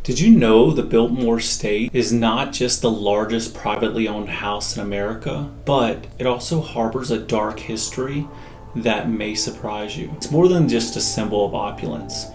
Did you know the Biltmore Estate is not just the largest privately owned house in America, but it also harbors a dark history that may surprise you? It's more than just a symbol of opulence.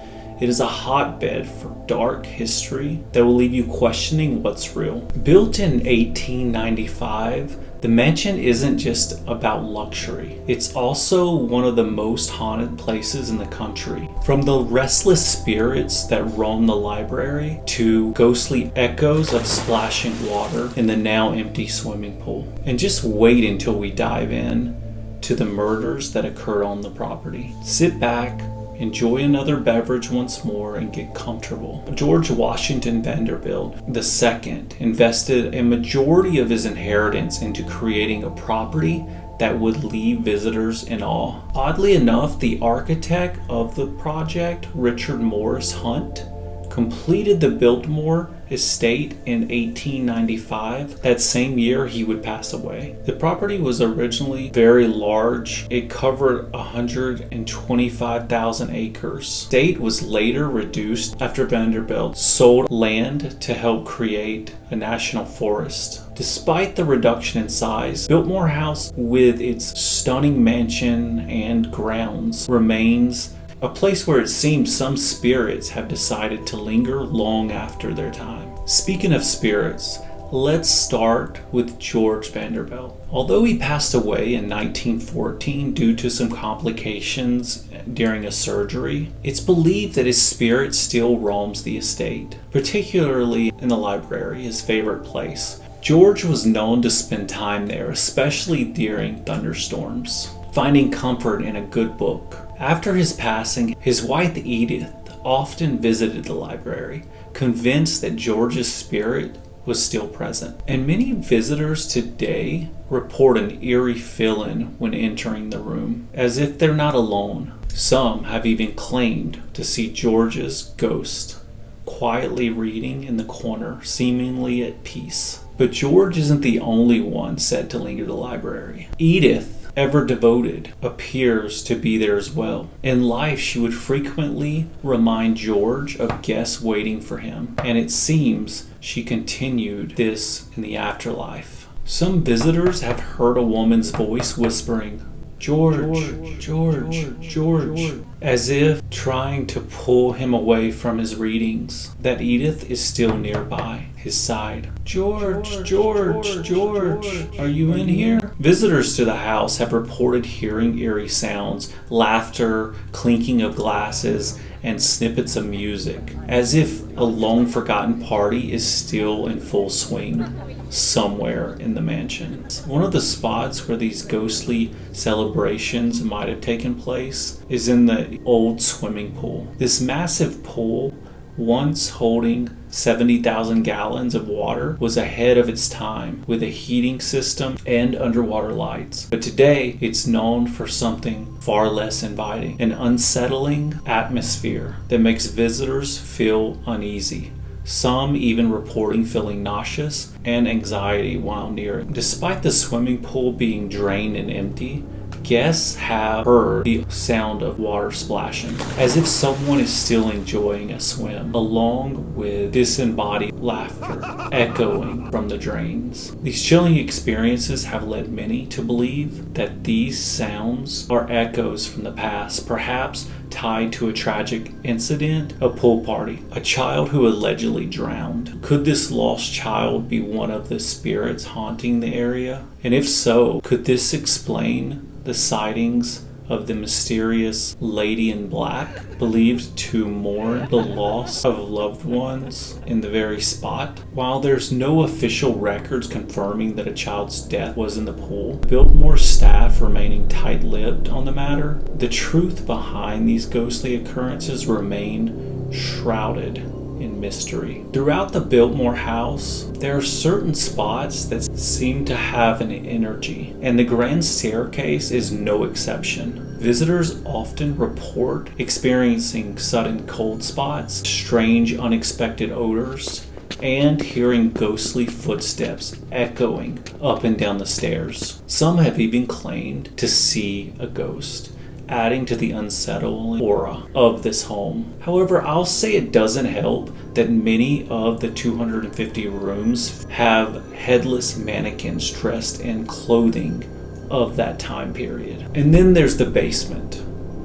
It is a hotbed for dark history that will leave you questioning what's real. Built in 1895, the mansion isn't just about luxury. It's also one of the most haunted places in the country. From the restless spirits that roam the library to ghostly echoes of splashing water in the now empty swimming pool. And just wait until we dive in to the murders that occurred on the property. Sit back, enjoy another beverage once more, and get comfortable. George Washington Vanderbilt II invested a majority of his inheritance into creating a property that would leave visitors in awe. Oddly enough, the architect of the project, Richard Morris Hunt, completed the Biltmore Estate in 1895. That same year he would pass away. The property was originally very large. It covered 125,000 acres. The estate was later reduced after Vanderbilt sold land to help create a national forest. Despite the reduction in size, Biltmore House, with its stunning mansion and grounds, remains a place where it seems some spirits have decided to linger long after their time. Speaking of spirits, let's start with George Vanderbilt. Although he passed away in 1914 due to some complications during a surgery, it's believed that his spirit still roams the estate, particularly in the library, his favorite place. George was known to spend time there, especially during thunderstorms, finding comfort in a good book. After his passing, his wife Edith often visited the library, convinced that George's spirit was still present. And many visitors today report an eerie feeling when entering the room, as if they're not alone. Some have even claimed to see George's ghost quietly reading in the corner, seemingly at peace. But George isn't the only one said to linger the library. Edith, ever devoted, appears to be there as well. In life, she would frequently remind George of guests waiting for him, and it seems she continued this in the afterlife. Some visitors have heard a woman's voice whispering, George, George, George, as if trying to pull him away from his readings. That Edith is still nearby, his side. George, George, George, are you in here? Visitors to the house have reported hearing eerie sounds, laughter, clinking of glasses, and snippets of music, as if a long-forgotten party is still in full swing somewhere in the mansion. One of the spots where these ghostly celebrations might have taken place is in the old swimming pool. This massive pool, once holding 70,000 gallons of water, was ahead of its time with a heating system and underwater lights. But today, it's known for something far less inviting, an unsettling atmosphere that makes visitors feel uneasy. Some even reporting feeling nauseous and anxiety while near it. Despite the swimming pool being drained and empty, guests have heard the sound of water splashing, as if someone is still enjoying a swim, along with disembodied laughter echoing from the drains. These chilling experiences have led many to believe that these sounds are echoes from the past, perhaps tied to a tragic incident, a pool party, a child who allegedly drowned. Could this lost child be one of the spirits haunting the area? And if so, could this explain the sightings of the mysterious lady in black, believed to mourn the loss of loved ones in the very spot? While there's no official records confirming that a child's death was in the pool, Biltmore staff remaining tight-lipped on the matter, the truth behind these ghostly occurrences remain shrouded in mystery. Throughout the Biltmore house, there are certain spots that seem to have an energy, and the grand staircase is no exception. Visitors often report experiencing sudden cold spots, strange unexpected odors, and hearing ghostly footsteps echoing up and down the stairs. Some have even claimed to see a ghost, adding to the unsettling aura of this home. However, I'll say it doesn't help that many of the 250 rooms have headless mannequins dressed in clothing of that time period. And then there's the basement,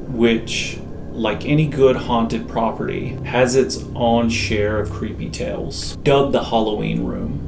which, like any good haunted property, has its own share of creepy tales. Dubbed the Halloween Room,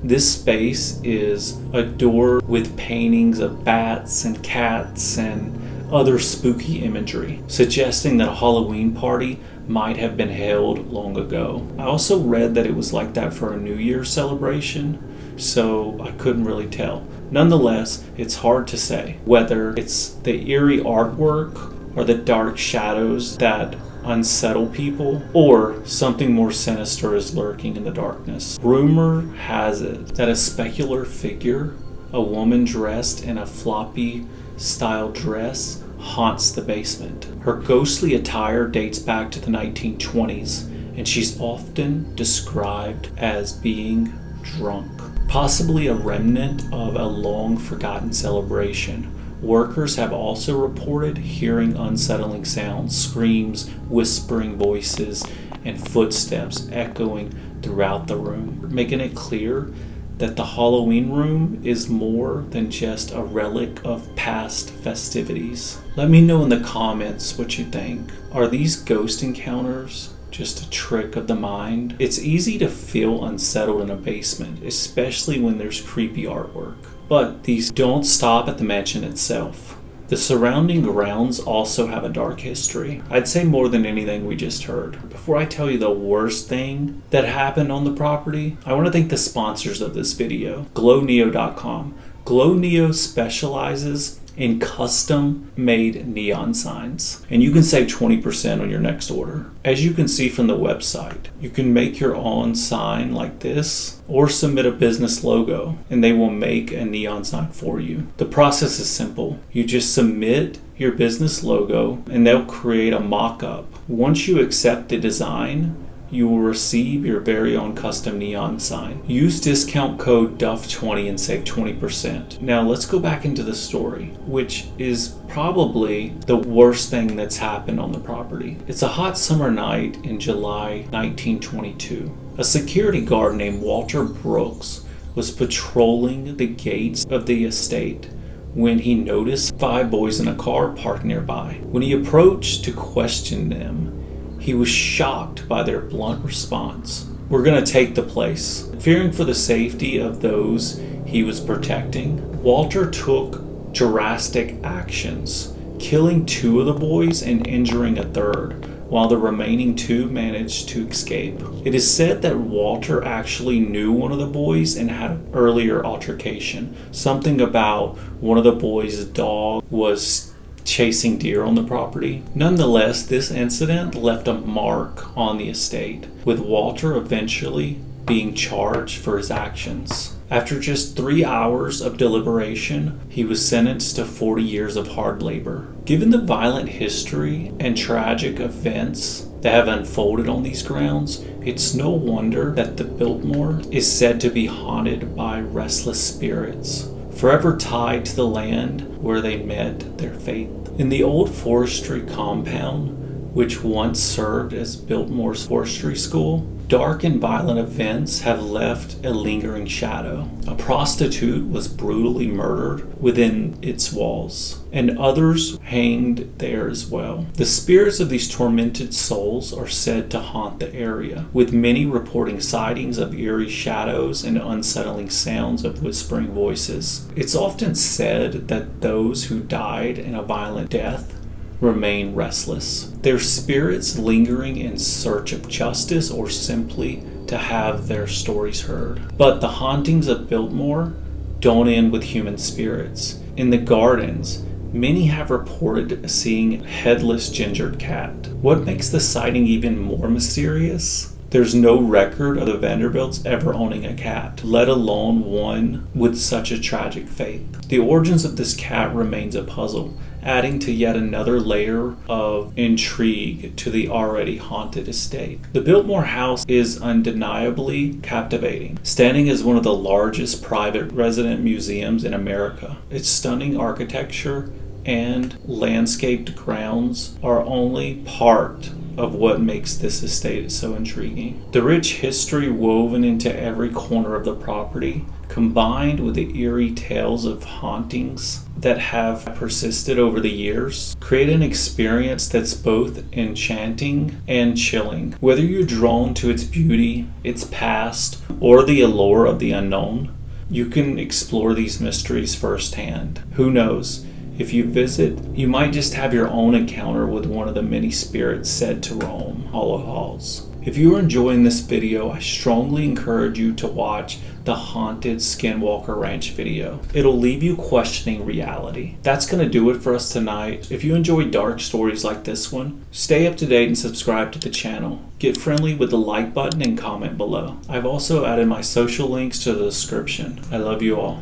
this space is adored with paintings of bats and cats and other spooky imagery, suggesting that a Halloween party might have been held long ago. I also read that it was like that for a New Year's celebration, so I couldn't really tell. Nonetheless, it's hard to say whether it's the eerie artwork or the dark shadows that unsettle people, or something more sinister is lurking in the darkness. Rumor has it that a specular figure, a woman dressed in a floppy style dress, haunts the basement. Her ghostly attire dates back to the 1920s, and she's often described as being drunk, possibly a remnant of a long forgotten celebration. Workers have also reported hearing unsettling sounds, screams, whispering voices, and footsteps echoing throughout the room, making it clear that the Halloween Room is more than just a relic of past festivities. Let me know in the comments what you think. Are these ghost encounters just a trick of the mind? It's easy to feel unsettled in a basement, especially when there's creepy artwork. But these don't stop at the mansion itself. The surrounding grounds also have a dark history. I'd say more than anything we just heard. Before I tell you the worst thing that happened on the property, I want to thank the sponsors of this video, glowneo.com. GlowNeo specializes in custom-made neon signs, and you can save 20% on your next order. As you can see from the website, you can make your own sign like this or submit a business logo and they will make a neon sign for you. The process is simple. You just submit your business logo and they'll create a mock-up. Once you accept the design, you will receive your very own custom neon sign. Use discount code DUFF20 and save 20%. Now let's go back into the story, which is probably the worst thing that's happened on the property. It's a hot summer night in July 1922. A security guard named Walter Brooks was patrolling the gates of the estate when he noticed 5 boys in a car parked nearby. When he approached to question them, he was shocked by their blunt response. "We're going to take the place." Fearing for the safety of those he was protecting, Walter took drastic actions, killing 2 of the boys and injuring a third, while the remaining 2 managed to escape. It is said that Walter actually knew one of the boys and had an earlier altercation. Something about one of the boys' dog was chasing deer on the property. Nonetheless, this incident left a mark on the estate, with Walter eventually being charged for his actions. After just 3 hours of deliberation, he was sentenced to 40 years of hard labor. Given the violent history and tragic events that have unfolded on these grounds, it's no wonder that the Biltmore is said to be haunted by restless spirits, forever tied to the land where they met their fate. In the old forestry compound, which once served as Biltmore's forestry school, dark and violent events have left a lingering shadow. A prostitute was brutally murdered within its walls, and others hanged there as well. The spirits of these tormented souls are said to haunt the area, with many reporting sightings of eerie shadows and unsettling sounds of whispering voices. It's often said that those who died in a violent death remain restless, their spirits lingering in search of justice or simply to have their stories heard. But the hauntings of Biltmore don't end with human spirits. In the gardens, many have reported seeing a headless gingered cat. What makes the sighting even more mysterious? There's no record of the Vanderbilts ever owning a cat, let alone one with such a tragic fate. The origins of this cat remains a puzzle, adding to yet another layer of intrigue to the already haunted estate. The Biltmore house is undeniably captivating, standing as one of the largest private resident museums in America. Its stunning architecture, and landscaped grounds are only part of what makes this estate so intriguing. The rich history woven into every corner of the property, combined with the eerie tales of hauntings that have persisted over the years, create an experience that's both enchanting and chilling. Whether you're drawn to its beauty, its past, or the allure of the unknown, you can explore these mysteries firsthand. Who knows? If you visit, you might just have your own encounter with one of the many spirits said to roam hollow halls. If you are enjoying this video, I strongly encourage you to watch the Haunted Skinwalker Ranch video. It'll leave you questioning reality. That's going to do it for us tonight. If you enjoy dark stories like this one, stay up to date and subscribe to the channel. Get friendly with the like button and comment below. I've also added my social links to the description. I love you all.